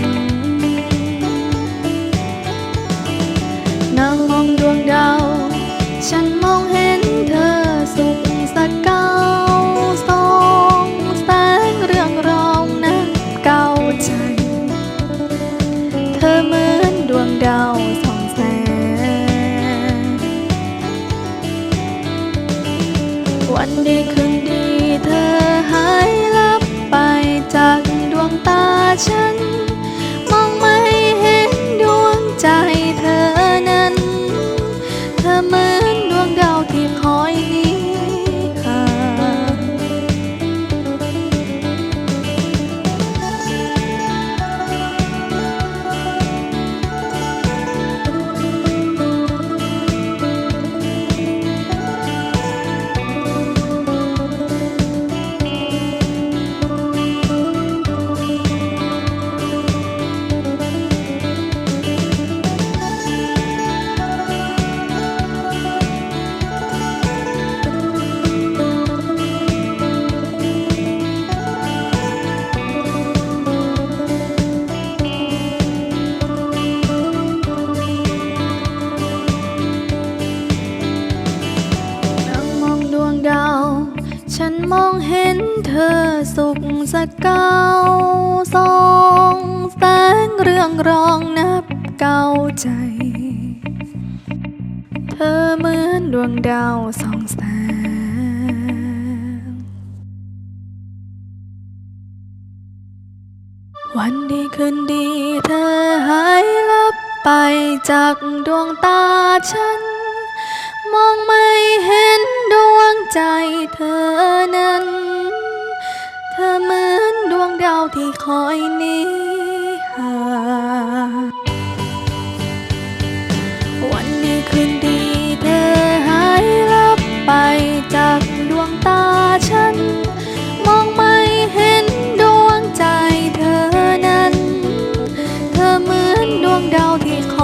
นนั่งมองดวงดาวฉันมองเห็นเธอสุขสักเก้าสองแสงเรื่องรองนับเก้าใจเธอเหมือนดวงดาวส่องแสงวันดีคืนดีเธอหายลับไปจากดวงตาฉันมองไม่เห็นดวงใจเธอนั้นเธอเหมือนดวงดาวที่คอยนี้ห่างฉันมองเห็นเธอสุขสักเก้าสองแสงเรื่องรองนับเก้าใจเธอเหมือนดวงดาวส่องแสงวันดีคืนดีเธอหายลับไปจากดวงตาฉันมองไม่เห็นดวงใจเธอนั้นเธอเหมือนดวงดาวที่คอยนี้ห่างวันดีคืนดีเธอหายลับไปจากดวงตาฉันมองไม่เห็นดวงใจเธอนั้นเธอเหมือนดวงดาวที่ค